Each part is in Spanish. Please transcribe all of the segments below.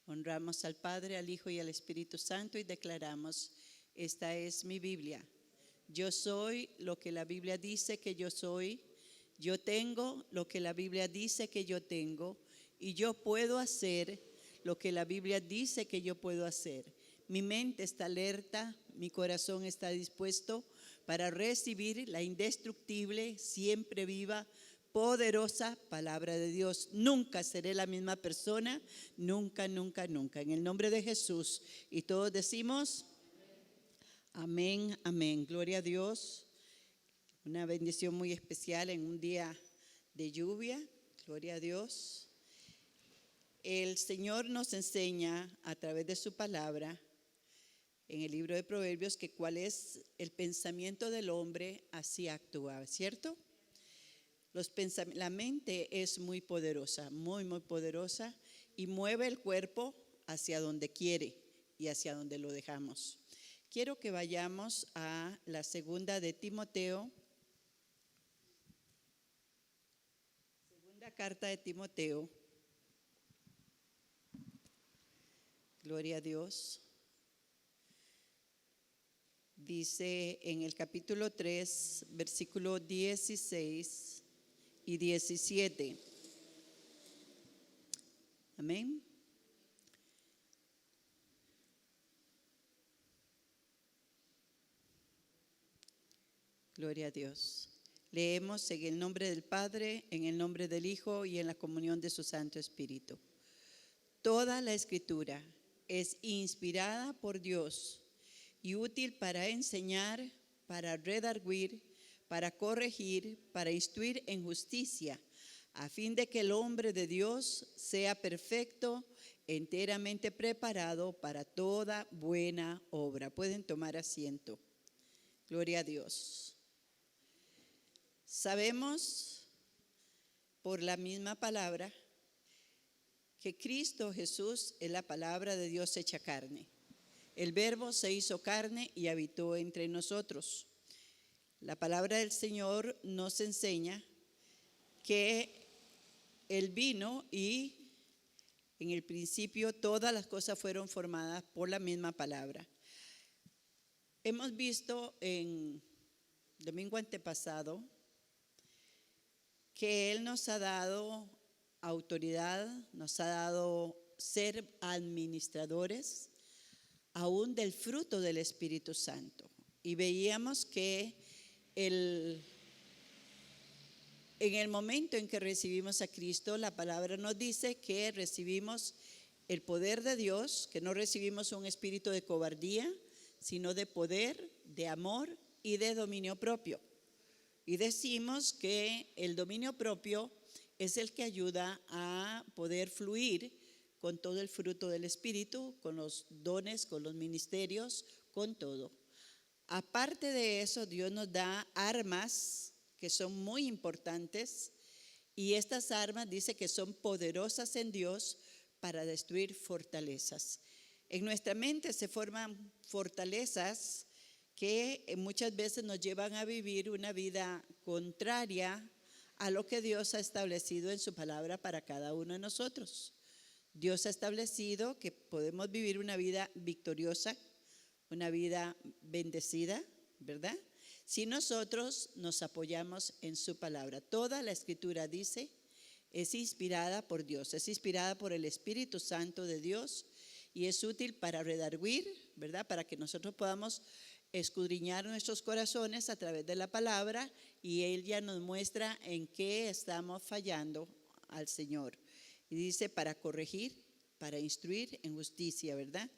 Honramos al Padre, al Hijo y al Espíritu Santo y declaramos, esta es mi Biblia. Yo soy lo que la Biblia dice que yo soy. Yo tengo lo que la Biblia dice que yo tengo. Y yo puedo hacer lo que la Biblia dice que yo puedo hacer. Mi mente está alerta, mi corazón está dispuesto para recibir la indestructible, siempre viva, poderosa palabra de Dios. Nunca seré la misma persona, nunca, nunca, nunca. En el nombre de Jesús. Y todos decimos, amén, amén. Gloria a Dios. Una bendición muy especial en un día de lluvia. Gloria a Dios. El Señor nos enseña a través de su palabra en el libro de Proverbios que cuál es el pensamiento del hombre, así actúa, ¿cierto? La mente es muy poderosa, muy, muy poderosa y mueve el cuerpo hacia donde quiere y hacia donde lo dejamos. Quiero que vayamos a la segunda de Timoteo, segunda carta de Timoteo. Gloria a Dios. Dice en el capítulo 3, versículo 16 y 17. Amén. Gloria a Dios. Leemos en el nombre del Padre, en el nombre del Hijo y en la comunión de su Santo Espíritu. Toda la Escritura es inspirada por Dios y útil para enseñar, para redarguir, para corregir, para instruir en justicia, a fin de que el hombre de Dios sea perfecto, enteramente preparado para toda buena obra. Pueden tomar asiento. Gloria a Dios. Sabemos por la misma palabra que Cristo Jesús es la palabra de Dios hecha carne. El Verbo se hizo carne y habitó entre nosotros. La palabra del Señor nos enseña que Él vino y en el principio todas las cosas fueron formadas por la misma palabra. Hemos visto en domingo antepasado que Él nos ha dado autoridad, nos ha dado ser administradores aún del fruto del Espíritu Santo. Y veíamos que en el momento en que recibimos a Cristo, la palabra nos dice que recibimos el poder de Dios, que no recibimos un espíritu de cobardía, sino de poder, de amor y de dominio propio. Y decimos que el dominio propio es el que ayuda a poder fluir con todo el fruto del Espíritu, con los dones, con los ministerios, con todo. Aparte de eso, Dios nos da armas que son muy importantes y estas armas dice que son poderosas en Dios para destruir fortalezas. En nuestra mente se forman fortalezas que muchas veces nos llevan a vivir una vida contraria a lo que Dios ha establecido en su palabra para cada uno de nosotros. Dios ha establecido que podemos vivir una vida victoriosa, una vida bendecida, ¿verdad? Si nosotros nos apoyamos en su palabra. Toda la Escritura dice, es inspirada por Dios, es inspirada por el Espíritu Santo de Dios y es útil para redarguir, ¿verdad? Para que nosotros podamos escudriñar nuestros corazones a través de la palabra y Él ya nos muestra en qué estamos fallando al Señor. Y dice para corregir, para instruir en justicia, ¿verdad?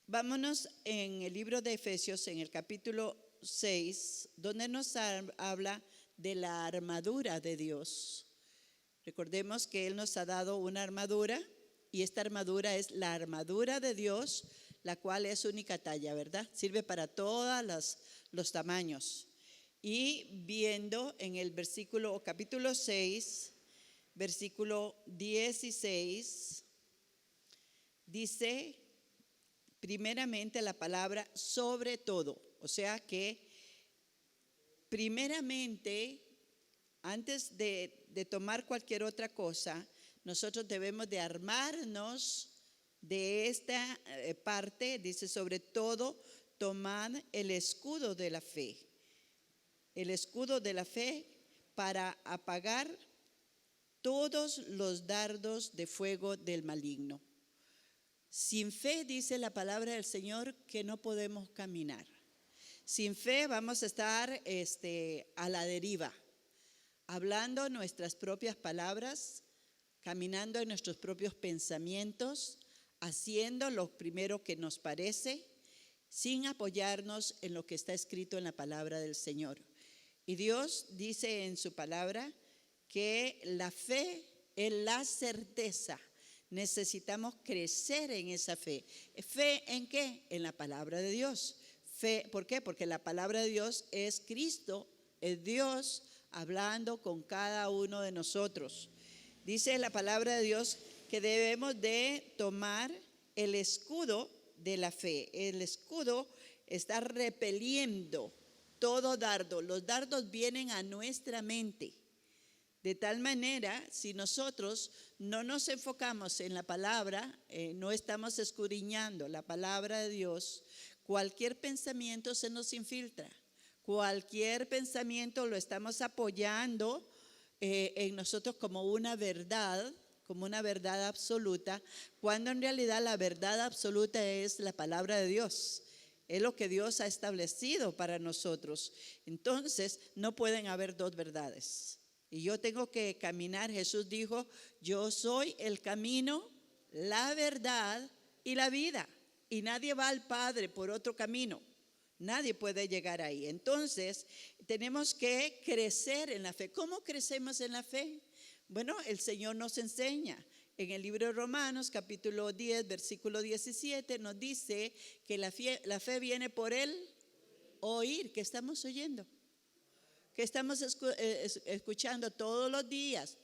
Vámonos en el libro de Efesios, en el capítulo 6, donde nos habla de la armadura de Dios. Recordemos que Él nos ha dado una armadura y esta armadura es la armadura de Dios, la cual es única talla, ¿verdad? Sirve para todos los tamaños. Y viendo en el capítulo 6, versículo 16, dice primeramente la palabra sobre todo. O sea que primeramente, antes de tomar cualquier otra cosa, nosotros debemos de armarnos de esta parte, dice, sobre todo, tomad el escudo de la fe. El escudo de la fe para apagar todos los dardos de fuego del maligno. Sin fe, dice la palabra del Señor, que no podemos caminar. Sin fe vamos a estar a la deriva, hablando nuestras propias palabras, caminando en nuestros propios pensamientos, haciendo lo primero que nos parece, sin apoyarnos en lo que está escrito en la palabra del Señor. Y Dios dice en su palabra que la fe es la certeza. Necesitamos crecer en esa fe. ¿Fe en qué? En la palabra de Dios. Fe, ¿por qué? Porque la palabra de Dios es Cristo, es Dios hablando con cada uno de nosotros. Dice la palabra de Dios que debemos de tomar el escudo de la fe. El escudo está repeliendo todo dardo. Los dardos vienen a nuestra mente. De tal manera, si nosotros no nos enfocamos en la palabra, no estamos escudriñando la palabra de Dios, cualquier pensamiento se nos infiltra. Cualquier pensamiento lo estamos apoyando en nosotros como una verdad absoluta, cuando en realidad la verdad absoluta es la palabra de Dios. Es lo que Dios ha establecido para nosotros. Entonces, no pueden haber dos verdades. Y yo tengo que caminar. Jesús dijo, yo soy el camino, la verdad y la vida. Y nadie va al Padre por otro camino. Nadie puede llegar ahí. Entonces, tenemos que crecer en la fe. ¿Cómo crecemos en la fe? Bueno, el Señor nos enseña. En el libro de Romanos, capítulo 10, versículo 17, nos dice que la fe viene por el oír. ¿Qué estamos oyendo? Que estamos escuchando todos los días,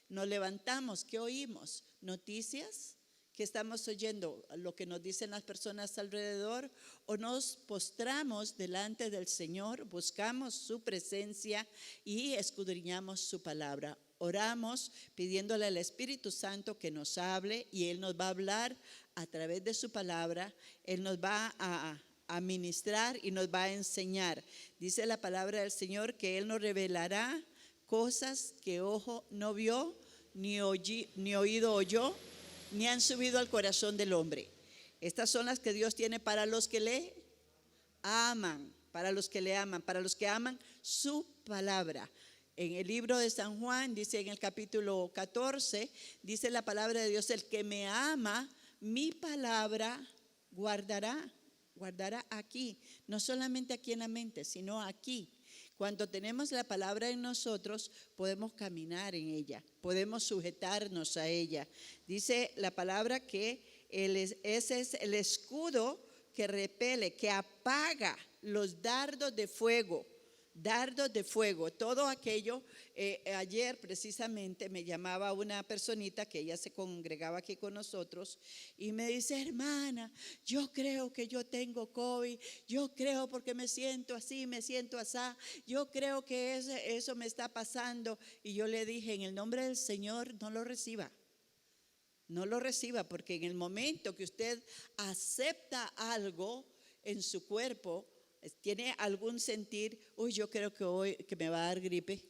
nos levantamos, ¿qué oímos? Noticias, ¿qué estamos oyendo? Lo que nos dicen las personas alrededor, o nos postramos delante del Señor, buscamos su presencia y escudriñamos su palabra. Oramos pidiéndole al Espíritu Santo que nos hable y Él nos va a hablar a través de su palabra. Él nos va a ministrar y nos va a enseñar. Dice la palabra del Señor que Él nos revelará cosas que ojo no vio, ni oído oyó, ni han subido al corazón del hombre. Estas son las que Dios tiene para los que le aman, para los que le aman, para los que aman su palabra. En el libro de San Juan, dice en el capítulo 14, dice la palabra de Dios, el que me ama, mi palabra guardará aquí, no solamente aquí en la mente, sino aquí. Cuando tenemos la palabra en nosotros, podemos caminar en ella, podemos sujetarnos a ella. Dice la palabra que ese es el escudo que repele, que apaga los dardos de fuego. Todo aquello. Ayer precisamente me llamaba una personita que ella se congregaba aquí con nosotros y me dice, hermana, yo creo que yo tengo COVID, yo creo porque me siento así, me siento asá, yo creo que eso me está pasando. Y yo le dije, en el nombre del Señor, no lo reciba, porque en el momento que usted acepta algo en su cuerpo, tiene algún sentir, yo creo que hoy que me va a dar gripe,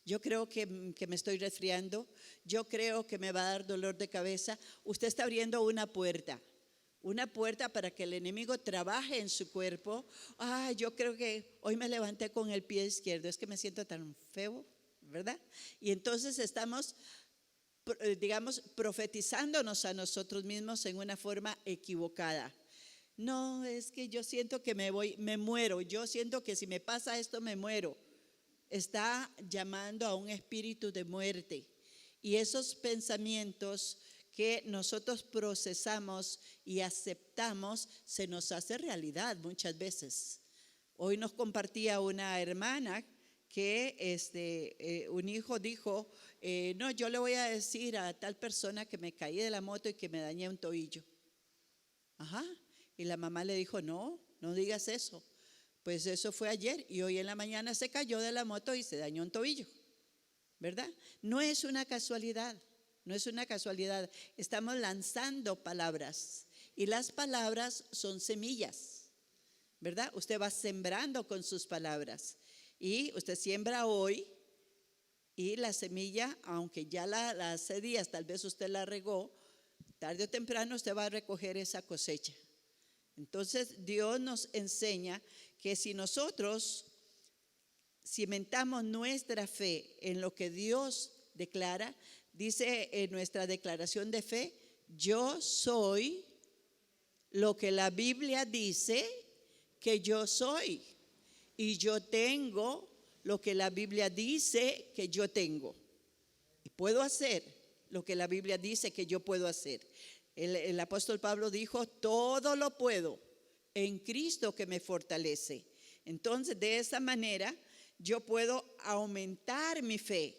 yo creo que me estoy resfriando, yo creo que me va a dar dolor de cabeza. Usted está abriendo una puerta para que el enemigo trabaje en su cuerpo. Yo creo que hoy me levanté con el pie izquierdo, es que me siento tan feo, ¿verdad? Y entonces estamos, profetizándonos a nosotros mismos en una forma equivocada. No, es que yo siento que me muero, yo siento que si me pasa esto me muero. Está llamando a un espíritu de muerte. Y esos pensamientos que nosotros procesamos y aceptamos, se nos hace realidad muchas veces. Hoy nos compartía una hermana que un hijo dijo, no, yo le voy a decir a tal persona que me caí de la moto y que me dañé un tobillo. Y la mamá le dijo, no digas eso. Pues eso fue ayer y hoy en la mañana se cayó de la moto y se dañó un tobillo, ¿verdad? No es una casualidad. No es una casualidad. Estamos lanzando palabras y las palabras son semillas, ¿verdad? Usted va sembrando con sus palabras y usted siembra hoy y la semilla, aunque ya la hace días, tal vez usted la regó, tarde o temprano usted va a recoger esa cosecha. Entonces Dios nos enseña que si nosotros cimentamos nuestra fe en lo que Dios declara, dice en nuestra declaración de fe, yo soy lo que la Biblia dice que yo soy y yo tengo lo que la Biblia dice que yo tengo y puedo hacer lo que la Biblia dice que yo puedo hacer. El apóstol Pablo dijo, todo lo puedo en Cristo que me fortalece. Entonces, de esa manera, yo puedo aumentar mi fe.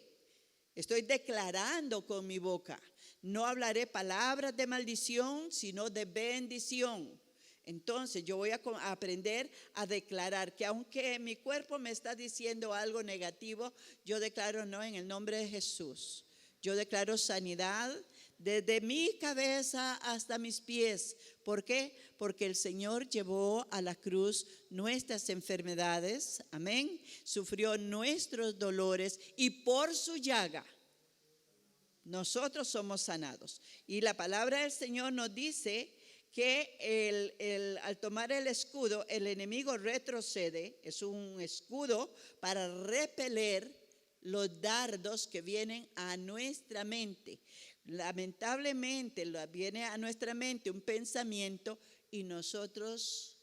Estoy declarando con mi boca. No hablaré palabras de maldición, sino de bendición. Entonces, yo voy a aprender a declarar que aunque mi cuerpo me está diciendo algo negativo, yo declaro no en el nombre de Jesús. Yo declaro sanidad desde mi cabeza hasta mis pies. ¿Por qué? Porque el Señor llevó a la cruz nuestras enfermedades, amén. Sufrió nuestros dolores y por su llaga nosotros somos sanados. Y la palabra del Señor nos dice que al tomar el escudo, el enemigo retrocede. Es un escudo para repeler los dardos que vienen a nuestra mente. Lamentablemente viene a nuestra mente un pensamiento y nosotros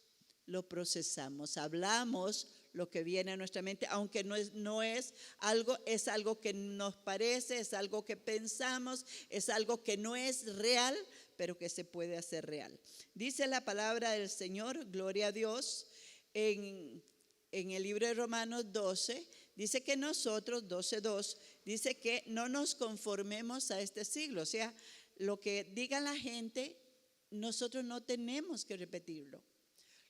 lo procesamos, hablamos lo que viene a nuestra mente, aunque no es algo, es algo que nos parece, es algo que pensamos, es algo que no es real, pero que se puede hacer real. Dice la palabra del Señor, gloria a Dios, en el libro de Romanos 12, dice que nosotros, 12:2, dice que no nos conformemos a este siglo. O sea, lo que diga la gente, nosotros no tenemos que repetirlo.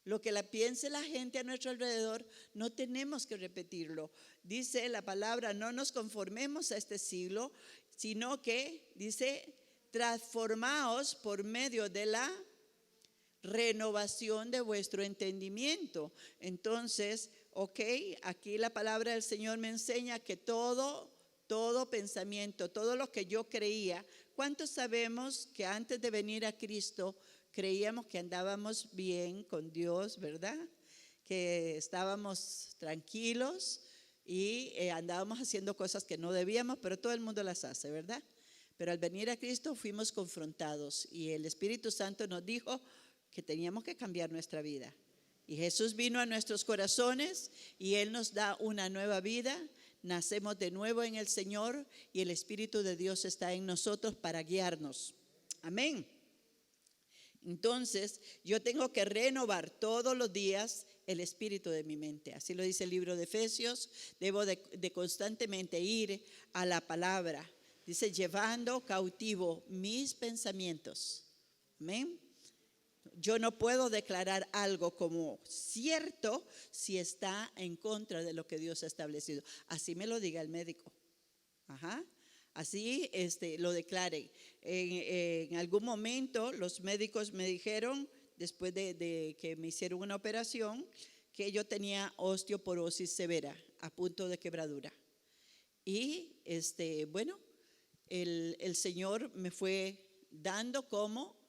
Lo que piense la gente a nuestro alrededor, no tenemos que repetirlo. Dice la palabra, no nos conformemos a este siglo, sino que, dice, transformaos por medio de la renovación de vuestro entendimiento. Entonces, aquí la palabra del Señor me enseña que todo pensamiento, todo lo que yo creía, ¿cuántos sabemos que antes de venir a Cristo creíamos que andábamos bien con Dios, verdad? Que estábamos tranquilos y andábamos haciendo cosas que no debíamos, pero todo el mundo las hace, ¿verdad? Pero al venir a Cristo fuimos confrontados y el Espíritu Santo nos dijo que teníamos que cambiar nuestra vida. Y Jesús vino a nuestros corazones y Él nos da una nueva vida. Nacemos de nuevo en el Señor y el Espíritu de Dios está en nosotros para guiarnos. Amén. Entonces, yo tengo que renovar todos los días el espíritu de mi mente. Así lo dice el libro de Efesios. Debo de constantemente ir a la palabra. Dice, llevando cautivo mis pensamientos. Amén. Yo no puedo declarar algo como cierto si está en contra de lo que Dios ha establecido. Así me lo diga el médico. Así lo declare. En algún momento los médicos me dijeron, después de que me hicieron una operación, que yo tenía osteoporosis severa, a punto de quebradura. Y bueno, el Señor me fue dando como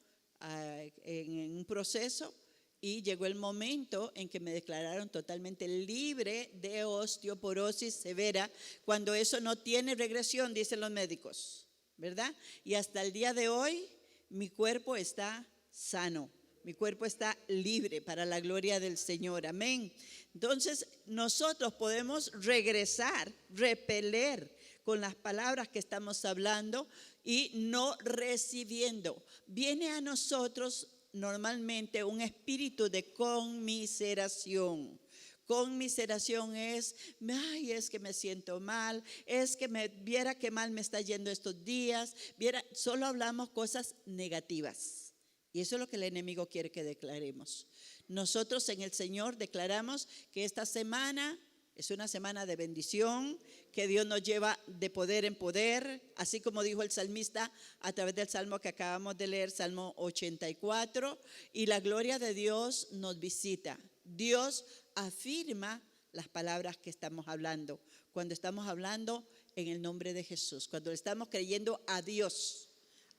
en un proceso y llegó el momento en que me declararon totalmente libre de osteoporosis severa, cuando eso no tiene regresión, dicen los médicos, ¿verdad? Y hasta el día de hoy mi cuerpo está sano, mi cuerpo está libre para la gloria del Señor, amén. Entonces nosotros podemos regresar, repeler con las palabras que estamos hablando y no recibiendo. Viene a nosotros normalmente un espíritu de conmiseración. Conmiseración es que me siento mal, es que viera qué mal me está yendo estos días, solo hablamos cosas negativas. Y eso es lo que el enemigo quiere que declaremos. Nosotros en el Señor declaramos que esta semana Es una semana de bendición que Dios nos lleva de poder en poder, así como dijo el salmista a través del salmo que acabamos de leer, Salmo 84, y la gloria de Dios nos visita. Dios afirma las palabras que estamos hablando, cuando estamos hablando en el nombre de Jesús, cuando le estamos creyendo a Dios,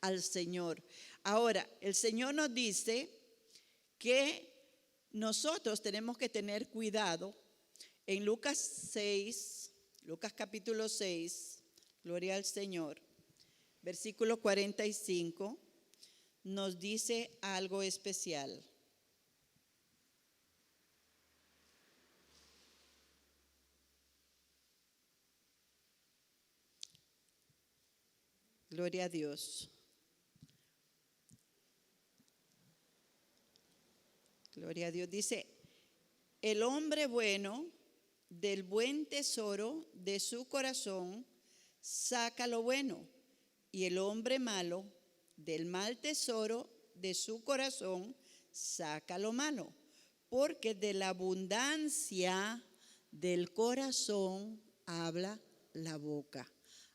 al Señor. Ahora, el Señor nos dice que nosotros tenemos que tener cuidado. En Lucas 6, Lucas capítulo 6, gloria al Señor, versículo 45, nos dice algo especial. Gloria a Dios. Gloria a Dios. Dice, el hombre bueno del buen tesoro de su corazón saca lo bueno, y el hombre malo del mal tesoro de su corazón saca lo malo, porque de la abundancia del corazón habla la boca.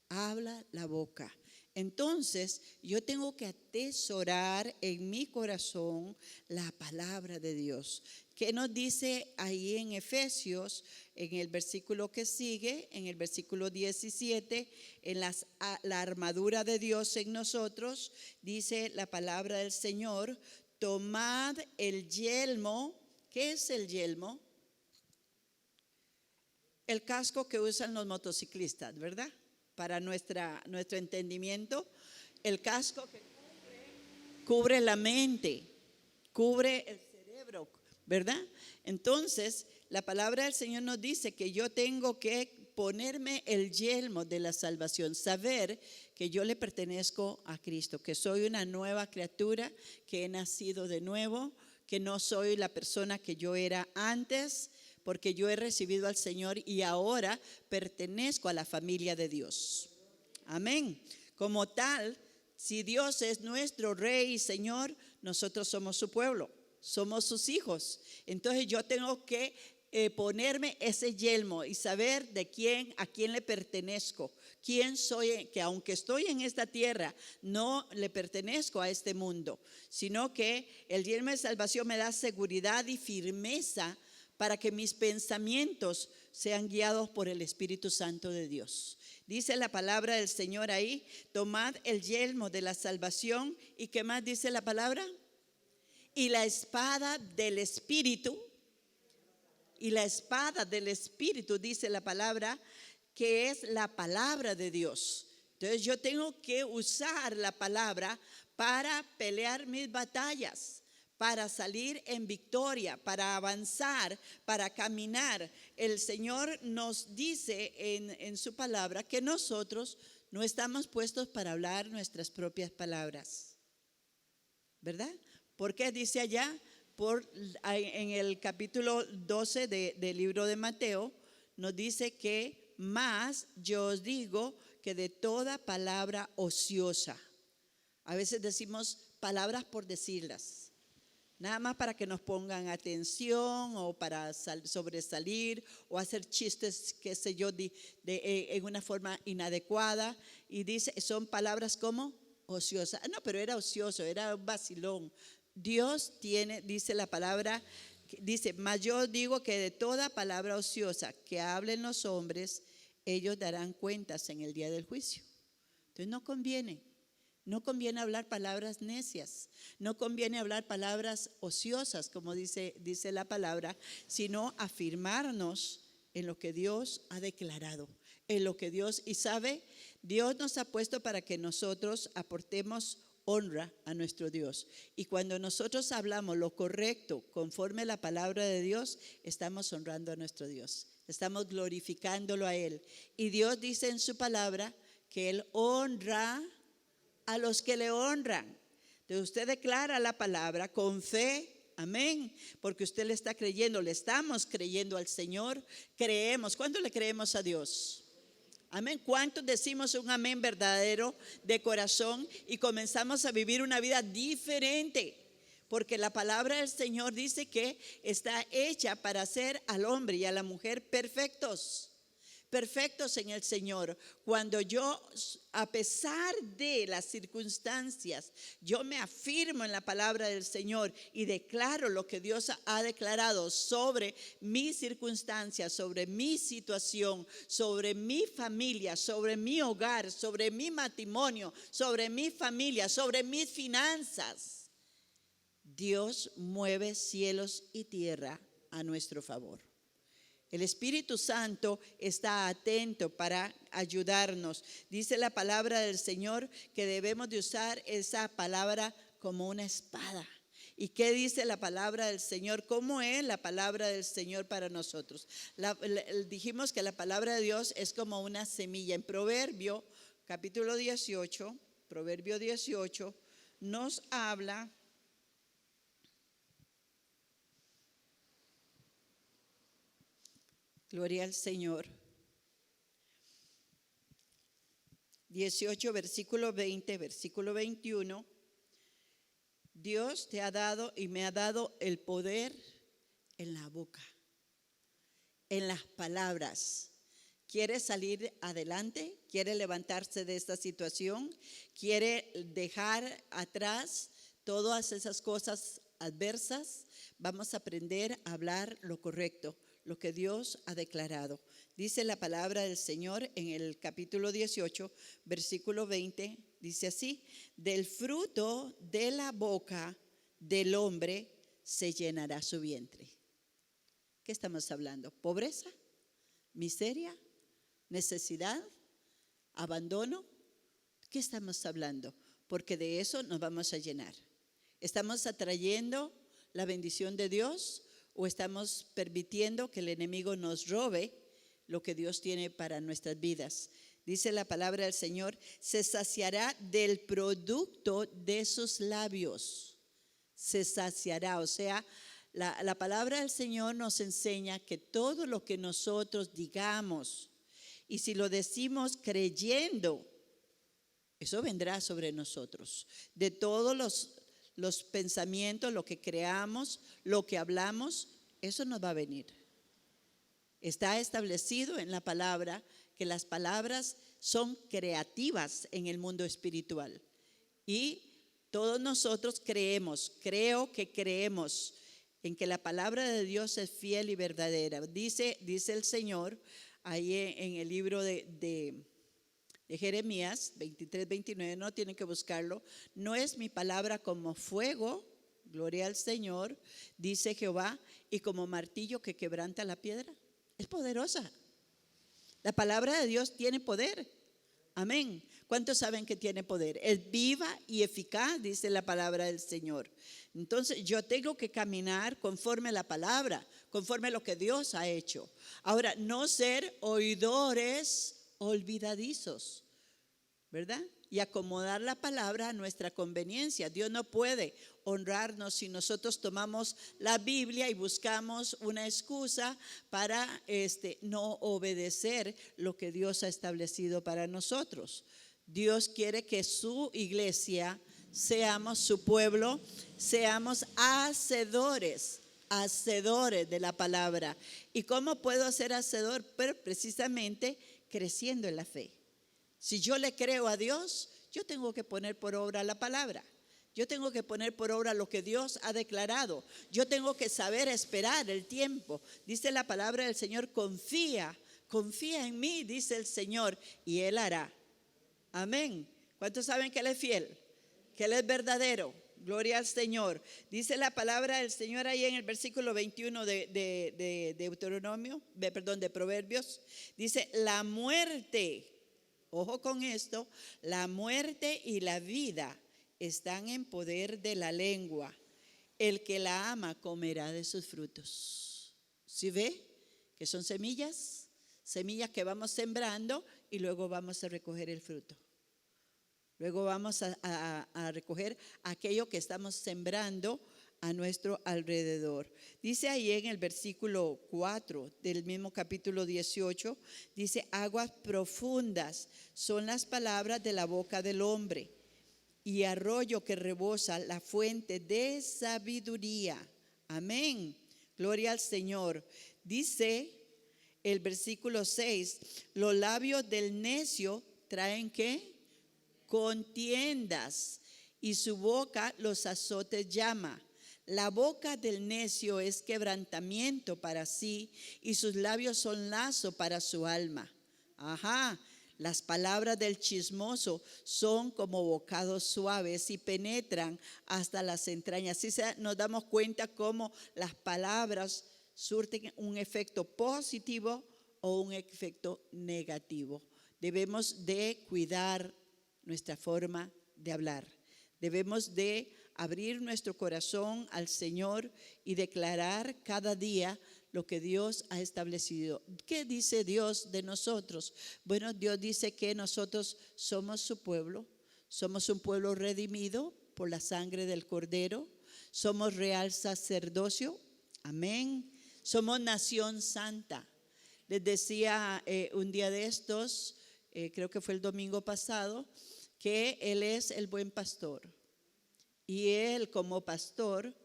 Habla la boca. Entonces, yo tengo que atesorar en mi corazón la palabra de Dios. ¿Qué nos dice ahí en Efesios, en el versículo que sigue, en el versículo 17, en la armadura de Dios en nosotros? Dice la palabra del Señor, tomad el yelmo. ¿Qué es el yelmo? El casco que usan los motociclistas, ¿verdad? Para nuestro entendimiento, el casco que cubre la mente, cubre el cerebro, ¿verdad? Entonces, la palabra del Señor nos dice que yo tengo que ponerme el yelmo de la salvación, saber que yo le pertenezco a Cristo, que soy una nueva criatura, que he nacido de nuevo, que no soy la persona que yo era antes, porque yo he recibido al Señor y ahora pertenezco a la familia de Dios. Amén. Como tal, si Dios es nuestro Rey y Señor, nosotros somos su pueblo, somos sus hijos. Entonces yo tengo que ponerme ese yelmo y saber a quién le pertenezco, quién soy, que aunque estoy en esta tierra, no le pertenezco a este mundo, sino que el yelmo de salvación me da seguridad y firmeza para que mis pensamientos sean guiados por el Espíritu Santo de Dios. Dice la palabra del Señor ahí, tomad el yelmo de la salvación. ¿Y qué más dice la palabra? Y la espada del Espíritu. Y la espada del Espíritu, dice la palabra, que es la palabra de Dios. Entonces yo tengo que usar la palabra para pelear mis batallas, para salir en victoria, para avanzar, para caminar. El Señor nos dice en su palabra que nosotros no estamos puestos para hablar nuestras propias palabras, ¿verdad? ¿Por qué dice allá? En el capítulo 12 del libro de Mateo, nos dice que más yo os digo que de toda palabra ociosa. A veces decimos palabras por decirlas, nada más para que nos pongan atención o para sobresalir o hacer chistes, qué sé yo, en una forma inadecuada. Y dice, son palabras como ociosas. No, pero era ocioso, era un vacilón. Dios tiene, dice la palabra, dice, mas yo digo que de toda palabra ociosa que hablen los hombres, ellos darán cuentas en el día del juicio. Entonces no conviene hablar palabras necias, no conviene hablar palabras ociosas, como dice la palabra, sino afirmarnos en lo que Dios ha declarado, en lo que Dios, y sabe, Dios nos ha puesto para que nosotros aportemos honra a nuestro Dios. Y cuando nosotros hablamos lo correcto conforme a la palabra de Dios, estamos honrando a nuestro Dios, estamos glorificándolo a Él. Y Dios dice en su palabra que Él honra a los que le honran. Entonces usted declara la palabra con fe, amén, porque usted le está creyendo, le estamos creyendo al Señor, creemos. ¿Cuánto le creemos a Dios? Amén. ¿Cuántos decimos un amén verdadero de corazón y comenzamos a vivir una vida diferente? porque la palabra del Señor dice que está hecha para hacer al hombre y a la mujer perfectos. Perfectos en el Señor. Cuando yo, a pesar de las circunstancias, yo me afirmo en la palabra del Señor y declaro lo que Dios ha declarado sobre mis circunstancias, sobre mi situación, sobre mi familia, sobre mi hogar, sobre mi matrimonio, sobre mi familia, sobre mis finanzas. Dios mueve cielos y tierra a nuestro favor. El Espíritu Santo está atento para ayudarnos. Dice la palabra del Señor que debemos de usar esa palabra como una espada. ¿Y qué dice la palabra del Señor? ¿Cómo es la palabra del Señor para nosotros? Dijimos que la palabra de Dios es como una semilla. En Proverbio, capítulo 18, Proverbio 18, nos habla. Gloria al Señor. 18, versículo 20, versículo 21. Dios te ha dado y me ha dado el poder en la boca, en las palabras. ¿Quiere salir adelante? ¿Quiere levantarse de esta situación? ¿Quiere dejar atrás todas esas cosas adversas? Vamos a aprender a hablar lo correcto, lo que Dios ha declarado. Dice la palabra del Señor en el capítulo 18, versículo 20, dice así: del fruto de la boca del hombre se llenará su vientre. ¿Qué estamos hablando? ¿Pobreza? ¿Miseria? ¿Necesidad? ¿Abandono? ¿Qué estamos hablando? Porque de eso nos vamos a llenar. ¿Estamos atrayendo la bendición de Dios o estamos permitiendo que el enemigo nos robe lo que Dios tiene para nuestras vidas? Dice la palabra del Señor: se saciará del producto de sus labios. Se saciará, o sea, la palabra del Señor nos enseña que todo lo que nosotros digamos, y si lo decimos creyendo, eso vendrá sobre nosotros. De todos los pensamientos, lo que creamos, lo que hablamos, eso nos va a venir. Está establecido en la palabra que las palabras son creativas en el mundo espiritual. Y todos nosotros creemos en que la palabra de Dios es fiel y verdadera. Dice el Señor ahí en el libro de Jeremías 23, 29, no tienen que buscarlo. No es mi palabra como fuego, gloria al Señor, dice Jehová, y como martillo que quebranta la piedra. Es poderosa. La palabra de Dios tiene poder. Amén. ¿Cuántos saben que tiene poder? Es viva y eficaz, dice la palabra del Señor. Entonces yo tengo que caminar conforme a la palabra, conforme a lo que Dios ha hecho. Ahora, no ser oidores olvidadizos, ¿verdad? Y acomodar la palabra a nuestra conveniencia. Dios no puede honrarnos si nosotros tomamos la Biblia y buscamos una excusa para no obedecer lo que Dios ha establecido para nosotros. Dios quiere que su iglesia, seamos su pueblo, seamos hacedores de la palabra. ¿Y cómo puedo ser hacedor? Pero precisamente creciendo en la fe. Si yo le creo a Dios, yo tengo que poner por obra la palabra. Yo tengo que poner por obra lo que Dios ha declarado. Yo tengo que saber esperar el tiempo. Dice la palabra del Señor: confía en mí, dice el Señor, y Él hará. Amén. ¿Cuántos saben que Él es fiel? Que Él es verdadero. Gloria al Señor. Dice la palabra del Señor ahí en el versículo 21 de Proverbios. Dice: la muerte, ojo con esto, la muerte y la vida están en poder de la lengua. El que la ama comerá de sus frutos. ¿Sí ve? Que son semillas que vamos sembrando y luego vamos a recoger el fruto. Luego vamos a recoger aquello que estamos sembrando a nuestro alrededor. Dice ahí en el versículo 4 del mismo capítulo 18, dice: aguas profundas son las palabras de la boca del hombre. y arroyo que rebosa, la fuente de sabiduría. Amén. Gloria al Señor. Dice el versículo 6, los labios del necio traen ¿qué? Contiendas, y su boca los azotes llama. La boca del necio es quebrantamiento para sí, y sus labios son lazo para su alma. Ajá. Las palabras del chismoso son como bocados suaves y penetran hasta las entrañas. Así nos damos cuenta cómo las palabras surten un efecto positivo o un efecto negativo. Debemos de cuidar nuestra forma de hablar. Debemos de abrir nuestro corazón al Señor y declarar cada día lo que Dios ha establecido. ¿Qué dice Dios de nosotros? Bueno, Dios dice que nosotros somos su pueblo, somos un pueblo redimido por la sangre del Cordero, somos real sacerdocio, amén, somos nación santa. Les decía un día de estos, creo que fue el domingo pasado, que Él es el buen pastor. Y Él como pastor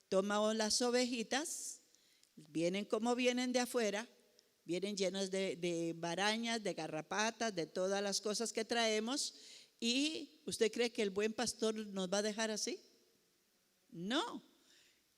toma las ovejitas, vienen como vienen de afuera, vienen llenas de barañas, de garrapatas, de todas las cosas que traemos. ¿Y usted cree que el buen pastor nos va a dejar así? No.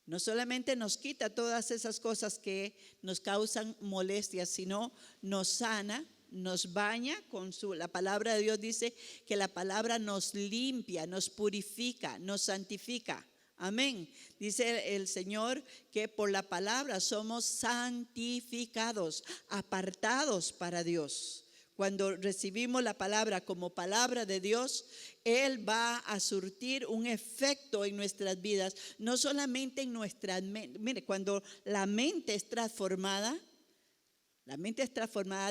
No solamente nos quita todas esas cosas que nos causan molestias, sino nos sana, nos baña con la palabra de Dios. Dice que la palabra nos limpia, nos purifica, nos santifica. Amén. Dice el Señor que por la palabra somos santificados, apartados para Dios. Cuando recibimos la palabra como palabra de Dios, Él va a surtir un efecto en nuestras vidas, no solamente en nuestra mente. Mire, cuando la mente es transformada,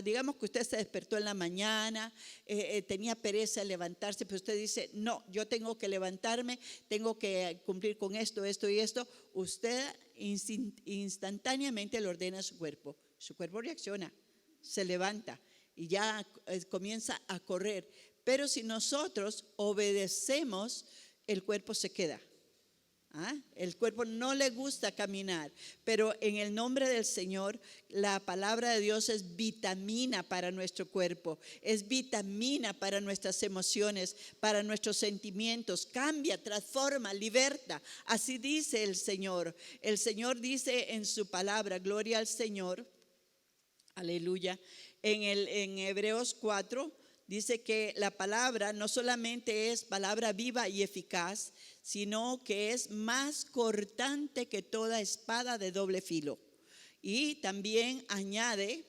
digamos que usted se despertó en la mañana, tenía pereza de levantarse, pero usted dice, no, yo tengo que levantarme, tengo que cumplir con esto, esto y esto. Usted instantáneamente le ordena a su cuerpo reacciona, se levanta y ya comienza a correr. Pero si nosotros obedecemos, el cuerpo se queda. El cuerpo no le gusta caminar, pero en el nombre del Señor, la palabra de Dios es vitamina para nuestro cuerpo, es vitamina para nuestras emociones, para nuestros sentimientos. Cambia, transforma, liberta. Así dice el Señor. El Señor dice en su palabra, gloria al Señor, aleluya. En Hebreos 4 dice que la palabra no solamente es palabra viva y eficaz, sino que es más cortante que toda espada de doble filo. Y también añade,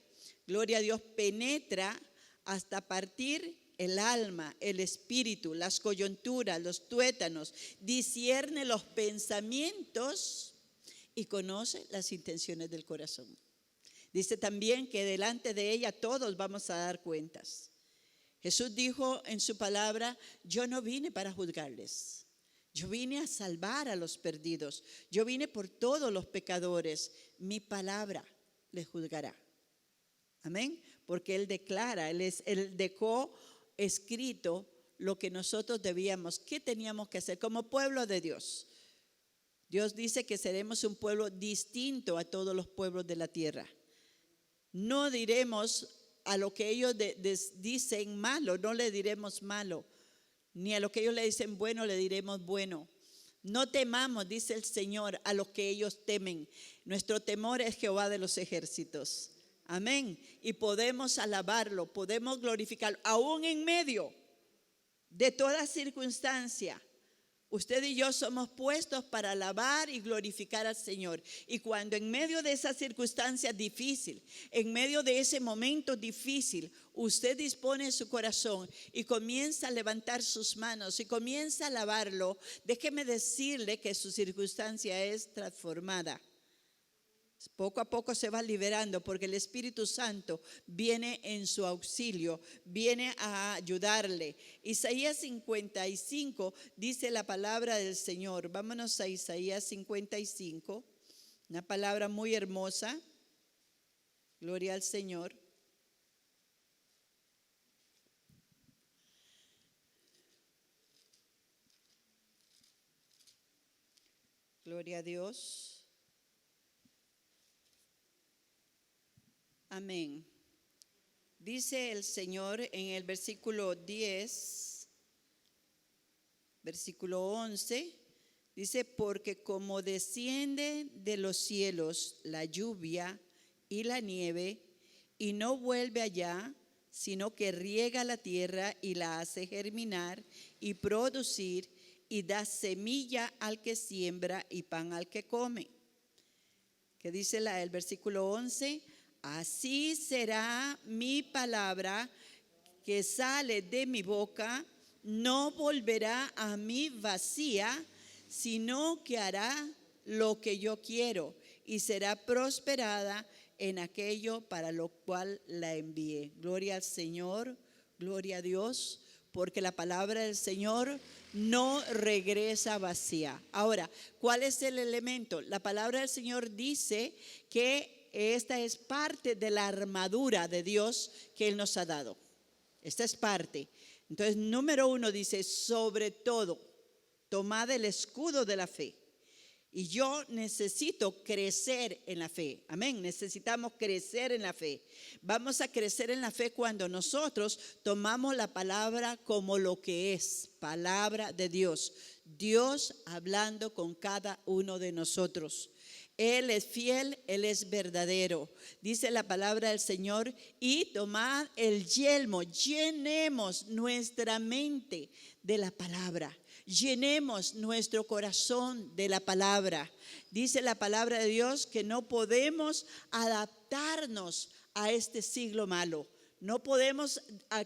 gloria a Dios, penetra hasta partir el alma, el espíritu, las coyunturas, los tuétanos, discierne los pensamientos y conoce las intenciones del corazón. Dice también que delante de ella todos vamos a dar cuentas. Jesús dijo en su palabra, yo no vine para juzgarles, yo vine a salvar a los perdidos, yo vine por todos los pecadores, mi palabra les juzgará. Amén, porque Él declara, Él dejó escrito lo que nosotros debíamos, qué teníamos que hacer como pueblo de Dios. Dios dice que seremos un pueblo distinto a todos los pueblos de la tierra. No diremos a lo que ellos dicen malo, no le diremos malo, ni a lo que ellos le dicen bueno, le diremos bueno. No temamos, dice el Señor, a lo que ellos temen. Nuestro temor es Jehová de los ejércitos. Amén. Y podemos alabarlo, podemos glorificarlo, aún en medio de toda circunstancia. Usted y yo somos puestos para alabar y glorificar al Señor. Y cuando en medio de esa circunstancia difícil, en medio de ese momento difícil, usted dispone su corazón y comienza a levantar sus manos y comienza a alabarlo, déjeme decirle que su circunstancia es transformada. Poco a poco se va liberando porque el Espíritu Santo viene en su auxilio, viene a ayudarle. Isaías 55 dice la palabra del Señor. Vámonos a Isaías 55, una palabra muy hermosa. Gloria al Señor. Gloria a Dios. Amén. Dice el Señor en el versículo 10, versículo 11, dice, porque como desciende de los cielos la lluvia y la nieve, y no vuelve allá, sino que riega la tierra y la hace germinar y producir, y da semilla al que siembra y pan al que come. ¿Qué dice el versículo 11? Así será mi palabra que sale de mi boca, no volverá a mí vacía, sino que hará lo que yo quiero y será prosperada en aquello para lo cual la envié. Gloria al Señor, gloria a Dios, porque la palabra del Señor no regresa vacía. Ahora, ¿cuál es el elemento? La palabra del Señor dice que esta es parte de la armadura de Dios que Él nos ha dado. Esta es parte. Entonces, número 1 dice, sobre todo, tomad el escudo de la fe. Y yo necesito crecer en la fe. Amén. Necesitamos crecer en la fe. Vamos a crecer en la fe cuando nosotros tomamos la palabra como lo que es, palabra de Dios. Dios hablando con cada uno de nosotros. Él es fiel, Él es verdadero. Dice la palabra del Señor, y tomad el yelmo, llenemos nuestra mente de la palabra. Llenemos nuestro corazón de la palabra. Dice la palabra de Dios que no podemos adaptarnos a este siglo malo. No podemos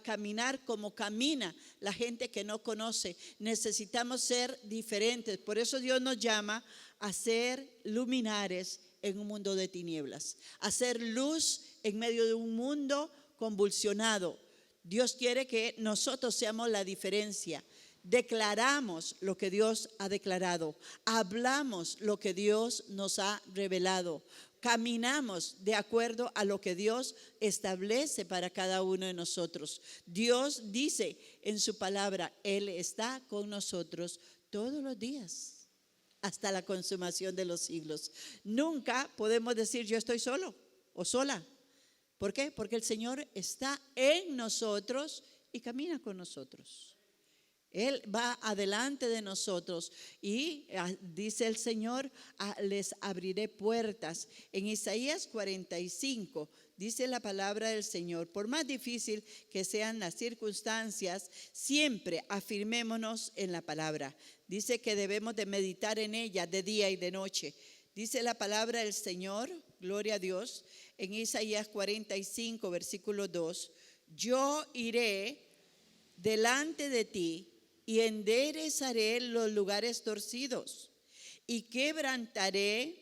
caminar como camina la gente que no conoce. Necesitamos ser diferentes. Por eso Dios nos llama a ser luminares en un mundo de tinieblas. A ser luz en medio de un mundo convulsionado. Dios quiere que nosotros seamos la diferencia. Declaramos lo que Dios ha declarado. Hablamos lo que Dios nos ha revelado. Caminamos de acuerdo a lo que Dios establece para cada uno de nosotros. Dios dice en su palabra, Él está con nosotros todos los días, hasta la consumación de los siglos. Nunca podemos decir yo estoy solo o sola. ¿Por qué? Porque el Señor está en nosotros y camina con nosotros. Él va adelante de nosotros y dice el Señor, les abriré puertas. En Isaías 45 dice la palabra del Señor, por más difícil que sean las circunstancias, siempre afirmémonos en la palabra. Dice que debemos de meditar en ella de día y de noche. Dice la palabra del Señor, gloria a Dios, en Isaías 45, versículo 2, yo iré delante de ti y enderezaré los lugares torcidos y quebrantaré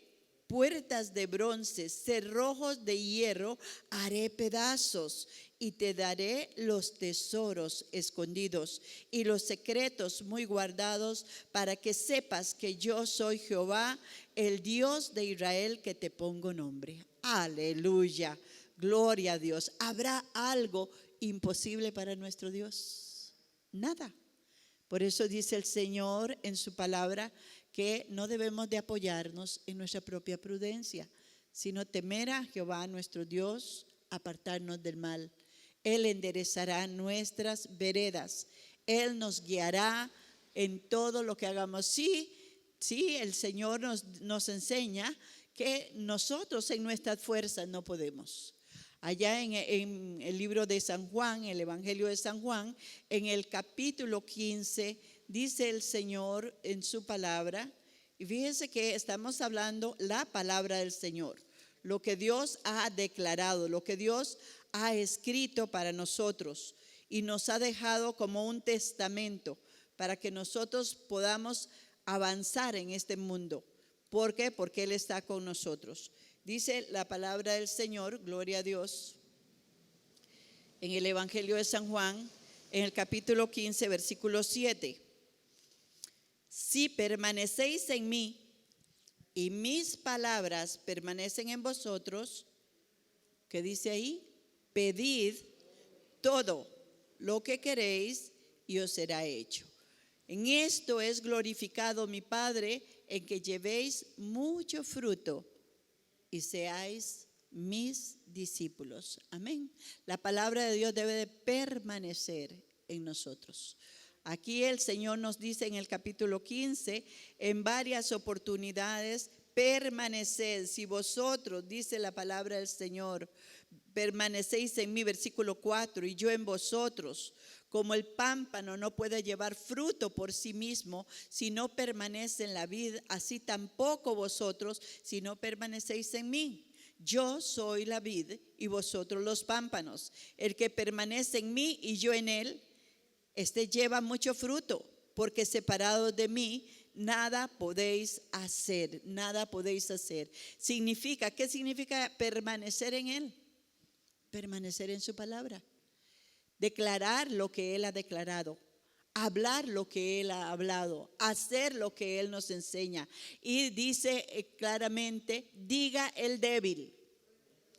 puertas de bronce, cerrojos de hierro haré pedazos y te daré los tesoros escondidos y los secretos muy guardados para que sepas que yo soy Jehová, el Dios de Israel que te pongo nombre. Aleluya, gloria a Dios. ¿Habrá algo imposible para nuestro Dios? Nada. Por eso dice el Señor en su palabra que no debemos de apoyarnos en nuestra propia prudencia, sino temer a Jehová nuestro Dios, apartarnos del mal. Él enderezará nuestras veredas. Él nos guiará en todo lo que hagamos. Sí, el Señor nos enseña que nosotros en nuestras fuerzas no podemos. Allá en el libro de San Juan, el Evangelio de San Juan, en el capítulo 15, dice el Señor en su palabra, y fíjense que estamos hablando la palabra del Señor, lo que Dios ha declarado, lo que Dios ha escrito para nosotros y nos ha dejado como un testamento para que nosotros podamos avanzar en este mundo. ¿Por qué? Porque Él está con nosotros. Dice la palabra del Señor, gloria a Dios, en el Evangelio de San Juan, en el capítulo 15, versículo 7. Si permanecéis en mí y mis palabras permanecen en vosotros, ¿qué dice ahí? Pedid todo lo que queréis y os será hecho. En esto es glorificado mi Padre, en que llevéis mucho fruto y seáis mis discípulos. Amén. La palabra de Dios debe de permanecer en nosotros. Aquí el Señor nos dice en el capítulo 15, en varias oportunidades, permaneced. Si vosotros, dice la palabra del Señor, permanecéis en mí, versículo 4, y yo en vosotros. Como el pámpano no puede llevar fruto por sí mismo si no permanece en la vid, así tampoco vosotros si no permanecéis en mí. Yo soy la vid y vosotros los pámpanos. El que permanece en mí y yo en él, este lleva mucho fruto, porque separados de mí nada podéis hacer, nada podéis hacer. ¿Qué significa permanecer en él? Permanecer en su palabra. Declarar lo que Él ha declarado, hablar lo que Él ha hablado, hacer lo que Él nos enseña. Y dice claramente, diga el débil,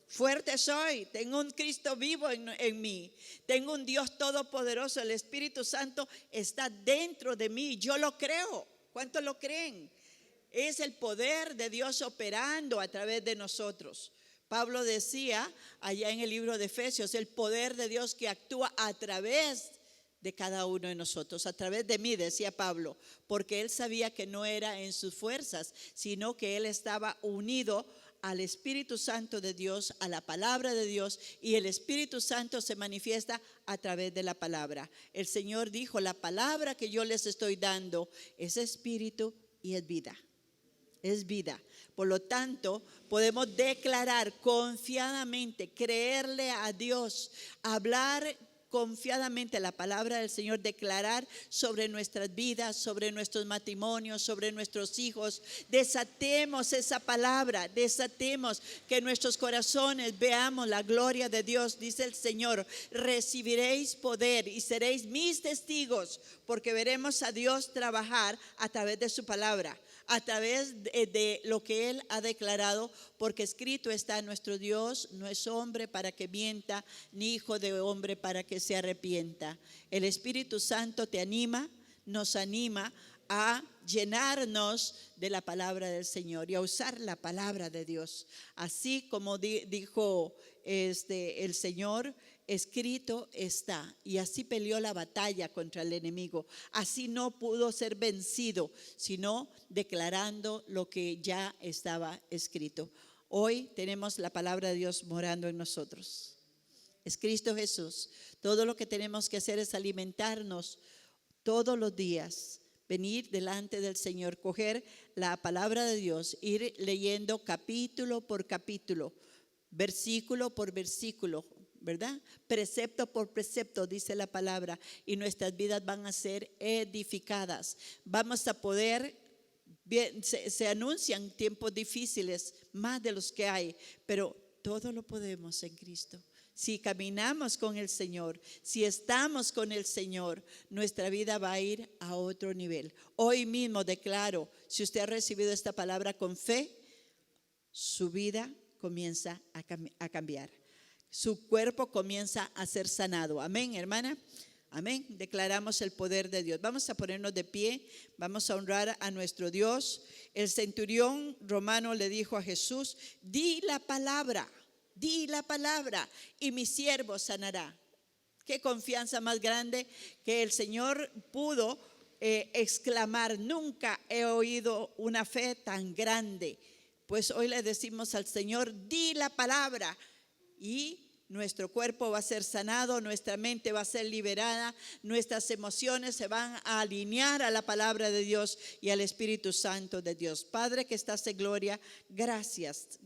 fuerte soy, tengo un Cristo vivo en mí, tengo un Dios todopoderoso, el Espíritu Santo está dentro de mí, yo lo creo. ¿Cuántos lo creen? Es el poder de Dios operando a través de nosotros. Pablo decía allá en el libro de Efesios, el poder de Dios que actúa a través de cada uno de nosotros, a través de mí, decía Pablo, porque él sabía que no era en sus fuerzas, sino que él estaba unido al Espíritu Santo de Dios, a la palabra de Dios, y el Espíritu Santo se manifiesta a través de la palabra. El Señor dijo, la palabra que yo les estoy dando es espíritu y es vida. Es vida. Por lo tanto, podemos declarar confiadamente, creerle a Dios, hablar confiadamente la palabra del Señor, declarar sobre nuestras vidas, sobre nuestros matrimonios, sobre nuestros hijos. Desatemos esa palabra, desatemos que en nuestros corazones veamos la gloria de Dios. Dice el Señor, recibiréis poder y seréis mis testigos, porque veremos a Dios trabajar a través de su palabra, a través de lo que Él ha declarado, porque escrito está, nuestro Dios no es hombre para que mienta, ni hijo de hombre para que se arrepienta. El Espíritu Santo te anima, nos anima a llenarnos de la palabra del Señor y a usar la palabra de Dios. Así como dijo el Señor, escrito está. Y así peleó la batalla contra el enemigo. Así no pudo ser vencido, sino declarando lo que ya estaba escrito. Hoy tenemos la palabra de Dios morando en nosotros. Es Cristo Jesús. Todo lo que tenemos que hacer es alimentarnos todos los días, venir delante del Señor, coger la palabra de Dios, ir leyendo capítulo por capítulo, versículo por versículo, ¿verdad? Precepto por precepto, dice la palabra, y nuestras vidas van a ser edificadas. Vamos a poder, se anuncian tiempos difíciles, más de los que hay, pero todo lo podemos en Cristo. Si caminamos con el Señor, si estamos con el Señor, nuestra vida va a ir a otro nivel. Hoy mismo declaro, si usted ha recibido esta palabra con fe, su vida comienza a cambiar. Su cuerpo comienza a ser sanado. Amén, hermana. Amén. Declaramos el poder de Dios. Vamos a ponernos de pie. Vamos a honrar a nuestro Dios. El centurión romano le dijo a Jesús, di la palabra y mi siervo sanará. Qué confianza más grande que el Señor pudo exclamar. Nunca he oído una fe tan grande. Pues hoy le decimos al Señor, di la palabra y nuestro cuerpo va a ser sanado, nuestra mente va a ser liberada, nuestras emociones se van a alinear a la palabra de Dios y al Espíritu Santo de Dios. Padre que estás en gloria, gracias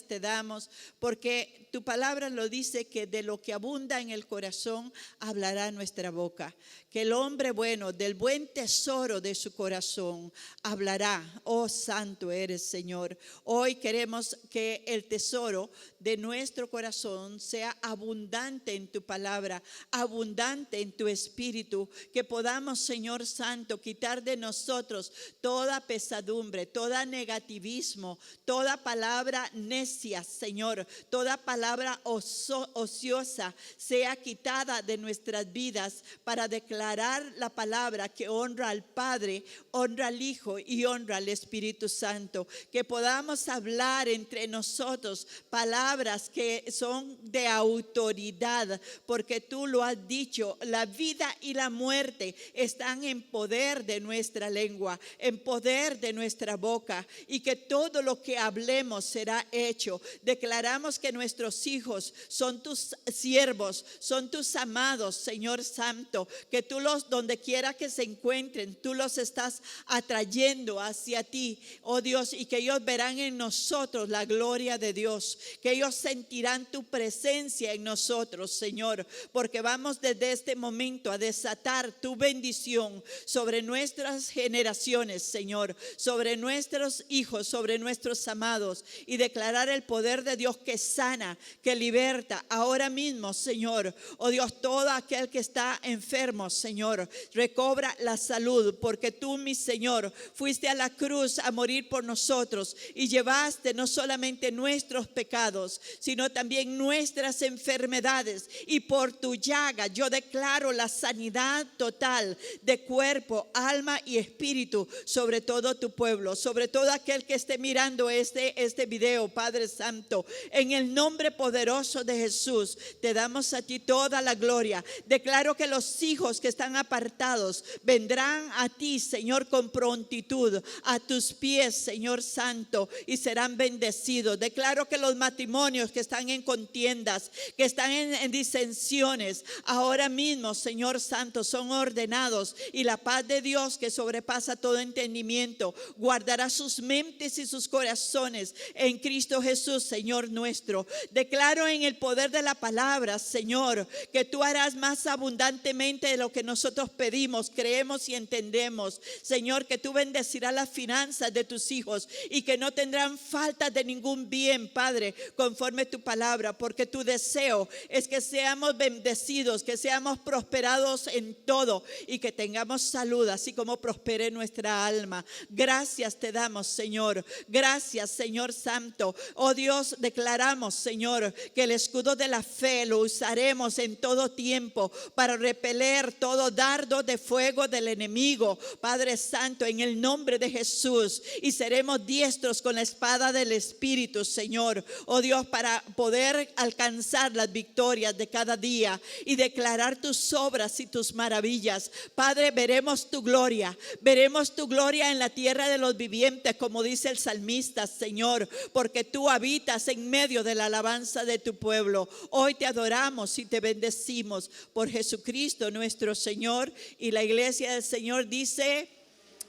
te damos, porque tu palabra lo dice, que de lo que abunda en el corazón hablará nuestra boca. Que el hombre bueno, del buen tesoro de su corazón hablará. Oh, santo eres, Señor. Hoy queremos que el tesoro de nuestro corazón sea sea abundante en tu palabra, abundante en tu espíritu, que podamos, Señor Santo, quitar de nosotros toda pesadumbre, toda negativismo, toda palabra necia, Señor, toda palabra ociosa sea quitada de nuestras vidas para declarar la palabra que honra al Padre, honra al Hijo y honra al Espíritu Santo. Que podamos hablar entre nosotros palabras que son de autoridad, porque tú lo has dicho, la vida y la muerte están en poder de nuestra lengua, en poder de nuestra boca, y que todo lo que hablemos será hecho. Declaramos que nuestros hijos son tus siervos, son tus amados, Señor Santo, que tú los, donde quiera que se encuentren, tú los estás atrayendo hacia ti, oh Dios, y que ellos verán en nosotros la gloria de Dios, que ellos sentirán tu presencia en nosotros, Señor, porque vamos desde este momento a desatar tu bendición sobre nuestras generaciones, Señor, sobre nuestros hijos, sobre nuestros amados, y declarar el poder de Dios que sana, que liberta ahora mismo, Señor. Oh Dios, todo aquel que está enfermo, Señor, recobra la salud, porque tú, mi Señor, fuiste a la cruz a morir por nosotros y llevaste no solamente nuestros pecados, sino también nuestras enfermedades, y por tu llaga yo declaro la sanidad total de cuerpo, alma y espíritu sobre todo tu pueblo, sobre todo aquel que esté mirando este video, Padre Santo. En el nombre poderoso de Jesús te damos a ti toda la gloria. Declaro que los hijos que están apartados vendrán a ti, Señor, con prontitud a tus pies, Señor Santo, y serán bendecidos. Declaro que los matrimonios que están en contiendas, que están en disensiones, ahora mismo, Señor Santo, son ordenados, y la paz de Dios, que sobrepasa todo entendimiento, guardará sus mentes y sus corazones en Cristo Jesús, Señor nuestro. Declaro en el poder de la palabra, Señor, que tú harás más abundantemente de lo que nosotros pedimos, creemos y entendemos. Señor, que tú bendecirás las finanzas de tus hijos y que no tendrán falta de ningún bien, Padre, conforme tu palabra, porque tu deseo es que seamos bendecidos, que seamos prosperados en todo y que tengamos salud, así como prospere nuestra alma. Gracias te damos, Señor. Gracias, Señor Santo. Oh Dios, declaramos, Señor, que el escudo de la fe lo usaremos en todo tiempo para repeler todo dardo de fuego del enemigo, Padre Santo, en el nombre de Jesús, y seremos diestros con la espada del Espíritu, Señor, oh Dios, para poder alcanzar las victorias de cada día y declarar tus obras y tus maravillas. Padre, veremos tu gloria en la tierra de los vivientes, como dice el salmista, Señor, porque tú habitas en medio de la alabanza de tu pueblo. Hoy te adoramos y te bendecimos por Jesucristo nuestro Señor, y la iglesia del Señor dice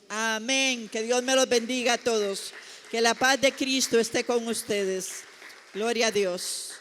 amén. Que Dios me los bendiga a todos, que la paz de Cristo esté con ustedes. Gloria a Dios.